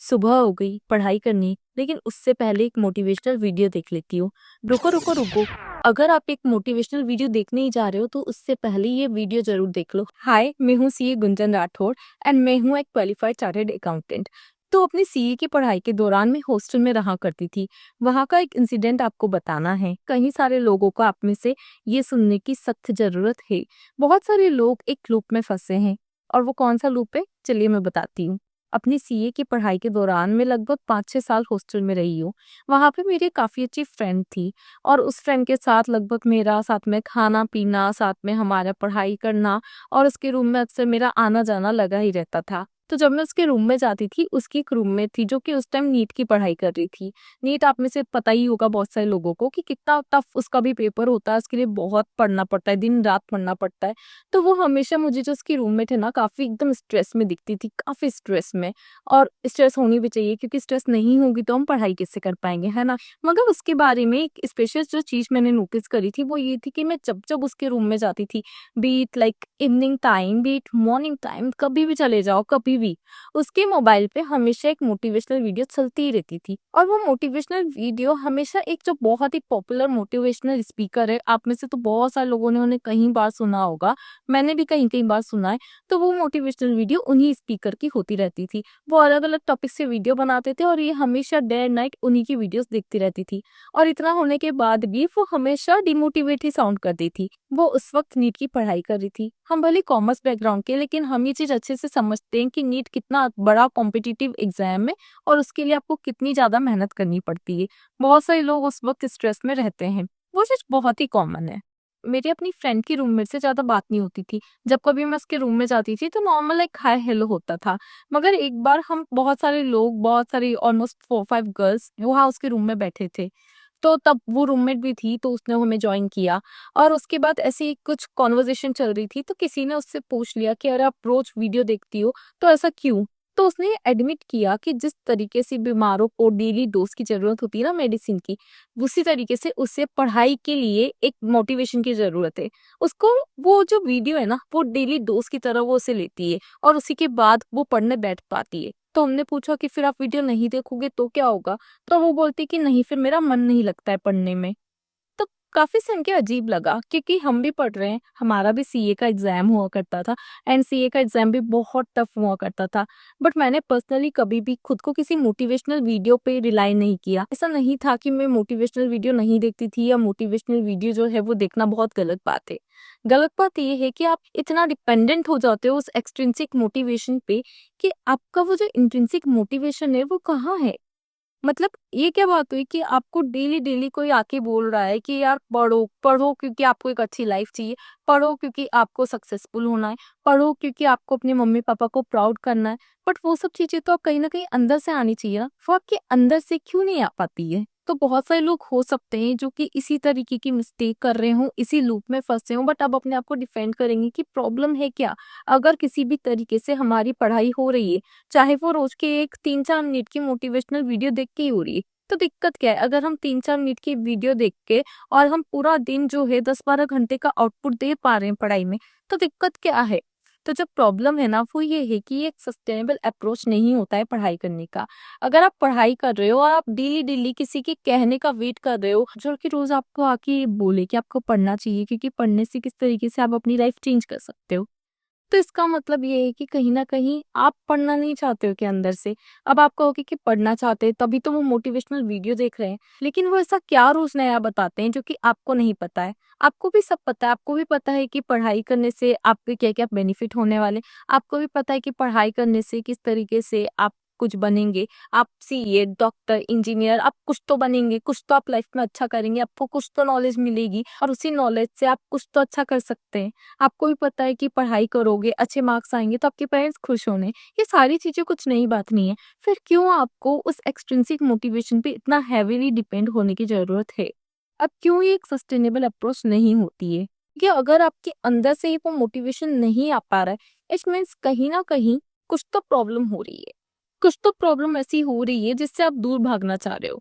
सुबह हो गई पढ़ाई करनी, लेकिन उससे पहले एक मोटिवेशनल वीडियो देख लेती हूँ। रुको रुको रुको, अगर आप एक मोटिवेशनल वीडियो देखने ही जा रहे हो तो उससे पहले ये वीडियो जरूर देख लो। हाय, मैं हूँ सीए गुंजन राठौड़ एंड मैं हूँ एक क्वालिफाइड चार्टर्ड अकाउंटेंट। तो अपनी सीए की पढ़ाई के दौरान मैं हॉस्टल में रहा करती थी। वहाँ का एक इंसिडेंट आपको बताना है। कई सारे लोगों को आप में से ये सुनने की सख्त जरूरत है। बहुत सारे लोग एक लूप में फंसे हैं, और वो कौन सा लूप है, चलिए मैं बताती हूँ। अपनी सीए की पढ़ाई के दौरान मैं लगभग 5-6 साल हॉस्टल में रही हूँ। वहाँ पे मेरी काफ़ी अच्छी फ्रेंड थी, और उस फ्रेंड के साथ लगभग मेरा साथ में खाना-पीना, साथ में हमारा पढ़ाई करना, और उसके रूम में अक्सर मेरा आना-जाना लगा ही रहता था। तो जब मैं उसके रूम में जाती थी, उसकी एक रूममेट थी जो कि उस टाइम नीट की पढ़ाई कर रही थी। नीट आप में से पता ही होगा बहुत सारे लोगों को कि कितना टफ उसका भी पेपर होता है, उसके लिए बहुत पढ़ना पड़ता है, दिन-रात पढ़ना पड़ता है। तो वो हमेशा मुझे, जो उसकी रूममेट है ना, काफ़ी एकदम स्ट्रेस में दिखती थी, काफ़ी स्ट्रेस में। और स्ट्रेस होनी भी चाहिए, क्योंकि स्ट्रेस नहीं होगी तो हम पढ़ाई कैसे कर पाएँगे, है ना? मगर उसके बारे में एक स्पेशल जो चीज़ मैंने नोटिस करी थी वो ये थी कि मैं जब-जब उसके रूम में जाती थी, B it like evening time, B it morning time, कभी भी चले जाओ, कभी भी, उसके मोबाइल पे हमेशा एक मोटिवेशनल वीडियो चलती ही रहती थी। और वो मोटिवेशनल वीडियो हमेशा एक जो बहुत ही पॉपुलर मोटिवेशनल स्पीकर है, आप में से तो बहुत सारे लोगों ने उन्हें कई बार सुना होगा, मैंने भी कई-कई बार सुना है। तो वो मोटिवेशनल वीडियो उन्हीं स्पीकर की होती रहती थी। वो अलग-अलग टॉपिक से वीडियो बनाते थे, और ये हमेशा डे एंड नाइट उन्हीं की वीडियोस देखती रहती थी। और इतना होने के बाद भी वो हमेशा डिमोटिवेट ही साउंड करती थी। वो उस वक्त नीट की पढ़ाई कर रही थी। हम भले कॉमर्स बैकग्राउंड के, लेकिन हम ये चीज़ अच्छे से समझते हैं कि नीट कितना बड़ा कॉम्पिटिटिव एग्जाम है, और उसके लिए आपको कितनी ज़्यादा मेहनत करनी पड़ती है। बहुत सारे लोग उस वक्त स्ट्रेस में रहते हैं। वो चीज़ बहुत ही कॉमन है। मेरी अपनी फ्रेंड की रूममेट से ज़्यादा बात नहीं होती थी। जब कभी मैं उसके रूम में जाती थी तो नॉर्मल एक हाय हेलो होता था। मगर एक बार हम बहुत सारे लोग, बहुत सारी ऑलमोस्ट 4-5 गर्ल्स वहाँ उसके रूम में बैठे थे। तो तब वो रूममेट भी थी, तो उसने हमें जॉइन किया, और उसके बाद ऐसे ही कुछ कन्वर्सेशन चल रही थी, तो किसी ने उससे पूछ लिया कि अरे आप रोज़ वीडियो देखती हो, तो ऐसा क्यों? तो उसने एडमिट किया कि जिस तरीके से बीमारों को डेली डोज़ की ज़रूरत होती है ना मेडिसिन की, उसी तरीके से उसे पढ़ाई के लिए एक मोटिवेशन की ज़रूरत है। उसको वो जो वीडियो है ना, वो डेली डोज़ की तरह वो उसे लेती है, और उसी के बाद वो पढ़ने बैठ पाती है। तो हमने पूछा कि फिर आप वीडियो नहीं देखोगे तो क्या होगा? तो वो बोलती कि नहीं, फिर मेरा मन नहीं लगता है पढ़ने में। तो काफ़ी सुन के अजीब लगा, क्योंकि हम भी पढ़ रहे हैं, हमारा भी सीए का एग्ज़ाम हुआ करता था, एंड सीए का एग्ज़ाम भी बहुत टफ हुआ करता था। बट मैंने पर्सनली कभी भी खुद को किसी मोटिवेशनल वीडियो पे रिलाई नहीं किया। ऐसा नहीं था कि मैं मोटिवेशनल वीडियो नहीं देखती थी, या मोटिवेशनल वीडियो जो है वो देखना बहुत गलत बात है। गलत बात ये है कि आप इतना डिपेंडेंट हो जाते हो उस एक्सट्रिंसिक मोटिवेशन पे, कि आपका वो जो इंट्रिंसिक मोटिवेशन है वो कहाँ है? मतलब ये क्या बात हुई कि आपको डेली डेली कोई आके बोल रहा है कि यार पढ़ो पढ़ो, क्योंकि आपको एक अच्छी लाइफ चाहिए, पढ़ो क्योंकि आपको सक्सेसफुल होना है, पढ़ो क्योंकि आपको अपने मम्मी पापा को प्राउड करना है। बट वो सब चीजें तो आप कहीं ना कहीं अंदर से आनी चाहिए ना, वो आपके अंदर से क्यों नहीं आ पाती है? तो बहुत सारे लोग हो सकते हैं जो कि इसी तरीके की मिस्टेक कर रहे हों, इसी लूप में फंसे हों, बट अब अपने आप को डिफेंड करेंगे कि प्रॉब्लम है क्या। अगर किसी भी तरीके से हमारी पढ़ाई हो रही है, चाहे वो रोज के एक 3-4 मिनट की मोटिवेशनल वीडियो देख के ही हो रही है, तो दिक्कत क्या है? अगर हम 3-4 मिनट की वीडियो देख के और हम पूरा दिन जो है 10-12 घंटे का आउटपुट दे पा रहे हैं पढ़ाई में, तो दिक्कत क्या है? तो जो प्रॉब्लम है ना वो ये है कि ये एक सस्टेनेबल अप्रोच नहीं होता है पढ़ाई करने का। अगर आप पढ़ाई कर रहे हो और आप डेली डेली किसी के कहने का वेट कर रहे हो, जो कि रोज आपको आके बोले कि आपको पढ़ना चाहिए, क्योंकि पढ़ने से किस तरीके से आप अपनी लाइफ चेंज कर सकते हो, तो इसका मतलब ये है कि कहीं न कहीं आप पढ़ना नहीं चाहते हो क्या अंदर से? अब आप कहोगे कि पढ़ना चाहते हैं, तभी तो वो मोटिवेशनल वीडियो देख रहे हैं। लेकिन वो ऐसा क्या रोज़ नया बताते हैं जो कि आपको नहीं पता है? आपको भी सब पता है, आपको भी पता है कि पढ़ाई करने से आपके क्या-क्या बेनिफिट होने वाले। आपको भी पता है कि पढ़ाई करने से किस तरीके से आप कुछ बनेंगे। आप सीए, डॉक्टर, इंजीनियर, आप कुछ तो बनेंगे, कुछ तो आप लाइफ में अच्छा करेंगे, आपको कुछ तो नॉलेज मिलेगी, और उसी नॉलेज से आप कुछ तो अच्छा कर सकते हैं। आपको भी पता है कि पढ़ाई करोगे, अच्छे मार्क्स आएँगे तो आपके पेरेंट्स खुश होंगे। ये सारी चीज़ें कुछ नई बात नहीं है। फिर क्यों आपको उस एक्सट्रिंसिक मोटिवेशन पे इतना हेवीली डिपेंड होने की ज़रूरत है? अब क्यों ये एक सस्टेनेबल अप्रोच नहीं होती है? कि अगर आपके अंदर से ही वो मोटिवेशन नहीं आ पा रहा है, इट मीन्स कहीं न कहीं कुछ तो प्रॉब्लम हो रही है। कुछ तो प्रॉब्लम ऐसी हो रही है जिससे आप दूर भागना चाह रहे हो।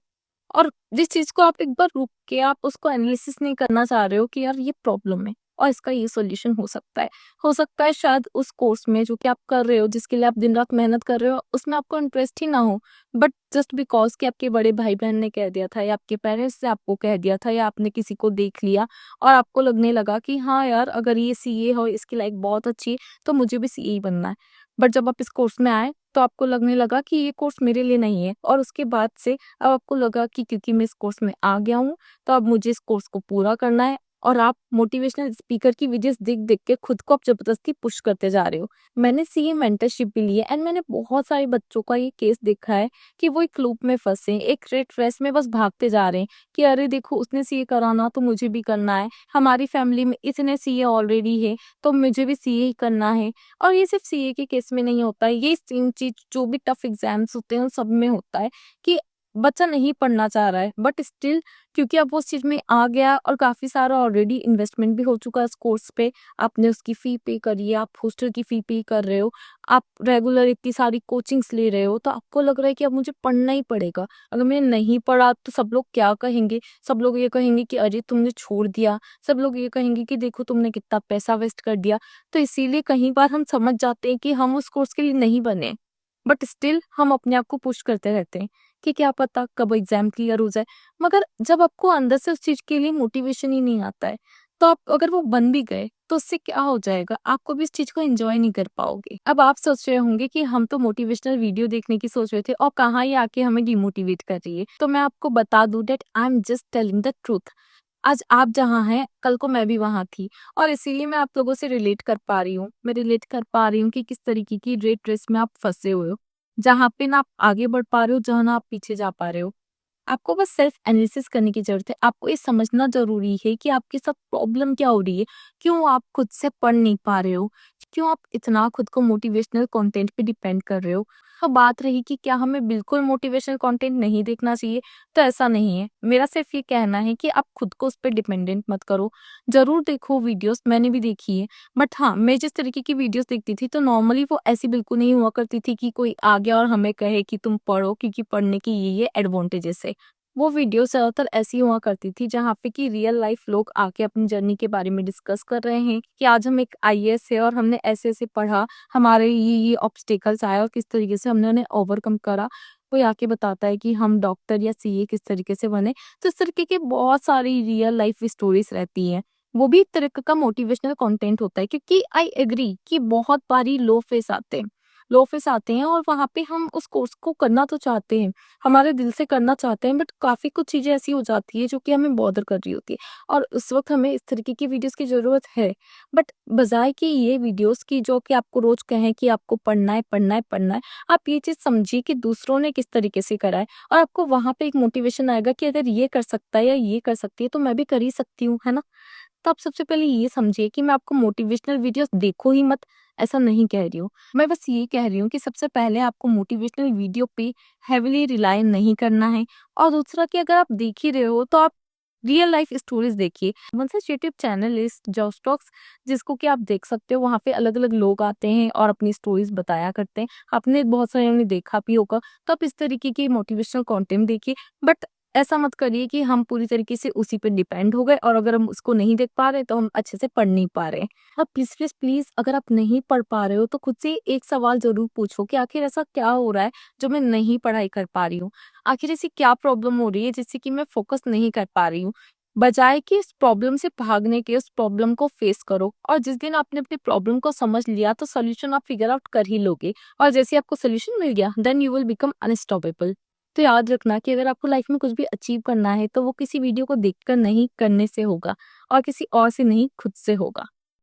और जिस चीज़ को आप एक बार रुक के आप उसको एनालिसिस नहीं करना चाह रहे हो कि यार ये प्रॉब्लम है। और इसका ये सॉल्यूशन हो सकता है शायद उस कोर्स में जो कि आप कर रहे हो, जिसके लिए आप दिन रात मेहनत कर रहे हो, उसमें आपको इंटरेस्ट ही ना हो, बट जस्ट बिकॉज कि आपके बड़े भाई बहन ने कह दिया था या आपके पेरेंट्स ने आपको कह दिया था या आपने किसी को देख लिया और आपको लगने लगा कि हाँ यार, अगर ये सीए हो, इसकी लाइफ बहुत अच्छी है, तो मुझे भी सीए ही बनना है। बट जब आप इस कोर्स में आए तो आपको लगने लगा कि ये कोर्स मेरे लिए नहीं है, और उसके बाद से अब आपको लगा कि क्योंकि मैं इस कोर्स में आ गया हूँ, तो अब मुझे इस कोर्स को पूरा करना है, और आप मोटिवेशनल स्पीकर की वीडियोस देख देख के खुद को आप जबरदस्ती पुश करते जा रहे हो। मैंने सीए मेंटरशिप भी ली है, एंड मैंने बहुत सारे बच्चों का ये केस देखा है कि वो एक लूप में फंसे हैं, एक रेट रेस में बस भागते जा रहे हैं कि अरे देखो उसने सीए कराना तो मुझे भी करना है, हमारी फैमिली में इतने सीए ऑलरेडी है तो मुझे भी सीए ही करना है। और ये सिर्फ सीए के केस में नहीं होता है, ये सेम चीज जो भी टफ एग्जाम्स होते हैं उन सब में होता है कि बच्चा नहीं पढ़ना चाह रहा है, बट स्टिल क्योंकि अब वो उस चीज में आ गया और काफी सारा ऑलरेडी इन्वेस्टमेंट भी हो चुका है इस कोर्स पे, आपने उसकी फी पे करी है, आप हॉस्टल की फी पे कर रहे हो, आप रेगुलर इतनी सारी कोचिंग्स ले रहे हो, तो आपको लग रहा है कि अब मुझे पढ़ना ही पड़ेगा, अगर मैंने नहीं पढ़ा तो सब लोग क्या कहेंगे, सब लोग ये कहेंगे कि अरे तुमने छोड़ दिया, सब लोग ये कहेंगे कि देखो तुमने कितना पैसा वेस्ट कर दिया। तो इसीलिए कई बार हम समझ जाते हैं कि हम उस कोर्स के लिए नहीं बने, बट स्टिल हम अपने आप को पुश करते रहते हैं कि क्या पता कब एग्जाम क्लियर हो जाए। मगर जब आपको अंदर से उस चीज के लिए मोटिवेशन ही नहीं आता है, तो आप अगर वो बन भी गए तो उससे क्या हो जाएगा, आपको भी इस चीज को एंजॉय नहीं कर पाओगे। अब आप सोच रहे होंगे कि हम तो मोटिवेशनल वीडियो देखने की सोच रहे थे और कहाँ ये आके हमें डिमोटिवेट कर रही है। तो मैं आपको बता दूं that I am just telling the truth. आज आप जहाँ हैं कल को मैं भी वहां थी, और इसीलिए मैं आप लोगों से रिलेट कर पा रही हूँ। मैं रिलेट कर पा रही हूँ कि किस तरीके की रेट रेस में आप फंसे हुए हो, जहाँ पे ना आप आगे बढ़ पा रहे हो, जहाँ ना आप पीछे जा पा रहे हो। आपको बस सेल्फ एनालिसिस करने की ज़रूरत है। आपको ये समझना ज़रूरी है कि आपके साथ प्रॉब्लम क्या हो रही है? क्यों आप खुद से पढ़ नहीं पा रहे हो? क्यों आप इतना खुद को मोटिवेशनल कंटेंट पे डिपेंड कर रहे हो? अब बात रही कि क्या हमें बिल्कुल मोटिवेशनल कंटेंट नहीं देखना चाहिए? तो ऐसा नहीं है। मेरा सिर्फ ये कहना है कि आप खुद को उस पे डिपेंडेंट मत करो। ज़रूर देखो वीडियोज़, मैंने भी देखी है। बट हाँ, मैं जिस तरीके की वीडियोज़ देखती थी तो नॉर्मली वो ऐसी बिल्कुल नहीं हुआ करती थी कि कोई आ गया और हमें कहे कि तुम पढ़ो क्योंकि पढ़ने की ये एडवांटेजेस है। वो वीडियो ज़्यादातर ऐसी हुआ करती थी जहाँ पे कि रियल लाइफ लोग आके अपनी जर्नी के बारे में डिस्कस कर रहे हैं कि आज हम एक आईएएस है और हमने ऐसे-ऐसे पढ़ा, हमारे ये ऑब्स्टेकल्स आए और किस तरीके से हमने उन्हें ओवरकम करा। कोई आके बताता है कि हम डॉक्टर या सीए किस तरीके से बने। तो इस तरीके की बहुत सारी रियल लाइफ स्टोरीज रहती हैं। वो भी एक तरीके का मोटिवेशनल कंटेंट होता है, क्योंकि आई एग्री कि बहुत बारी लो फेस आते हैं और वहाँ पे हम उस कोर्स को करना तो चाहते हैं, हमारे दिल से करना चाहते हैं, बट काफ़ी कुछ चीज़ें ऐसी हो जाती है जो कि हमें बॉदर कर रही होती है, और उस वक़्त हमें इस तरीके की वीडियोज़ की ज़रूरत है। बट बजाय कि ये वीडियोज़ की जो कि आपको रोज़ कहें कि आपको पढ़ना है, पढ़ना है, पढ़ना है, आप ये चीज़ समझिए कि दूसरों ने किस तरीके से करा है, और आपको वहाँ पे एक मोटिवेशन आएगा कि अगर ये कर सकता है या ये कर सकती है तो मैं भी कर ही सकती हूँ, है ना? तो आप सबसे पहले ये समझिए कि मैं आपको मोटिवेशनल वीडियोस देखो ही मत, ऐसा नहीं कह रही हूँ। मैं बस ये कह रही हूँ कि सबसे पहले आपको मोटिवेशनल वीडियो पे हेविली रिलाय नहीं करना है, और दूसरा कि अगर आप देख ही रहे हो तो आप रियल लाइफ स्टोरीज देखिए। One such YouTube channel is Josh Talks, जिसको कि आप देख सकते हो। वहाँ पे अलग-अलग लोग आते हैं और अपनी स्टोरीज बताया करते हैं। आपने बहुत सारे ने देखा भी होगा, तो आप इस तरीके की मोटिवेशनल कंटेंट देखिए। बट ऐसा मत करिए कि हम पूरी तरीके से उसी पे डिपेंड हो गए, और अगर हम उसको नहीं देख पा रहे तो हम अच्छे से पढ़ नहीं पा रहे। अब प्लीज प्लीज प्लीज, अगर आप नहीं पढ़ पा रहे हो तो खुद से एक सवाल जरूर पूछो कि आखिर ऐसा क्या हो रहा है जो मैं नहीं पढ़ाई कर पा रही हूँ। आखिर ऐसी क्या प्रॉब्लम हो रही है जिससे कि मैं फोकस नहीं कर पा रही हूँ। बजाय कि इस प्रॉब्लम से भागने के, उस प्रॉब्लम को फेस करो, और जिस दिन आपने अपनी प्रॉब्लम को समझ लिया तो सोल्यूशन आप फिगर आउट कर ही लोगे, और जैसे आपको सोल्यूशन मिल गया then you will become unstoppable. तो याद रखना कि अगर आपको लाइफ में कुछ भी अचीव करना है तो वो किसी वीडियो को देखकर नहीं, करने से होगा, और किसी और से नहीं, खुद से होगा।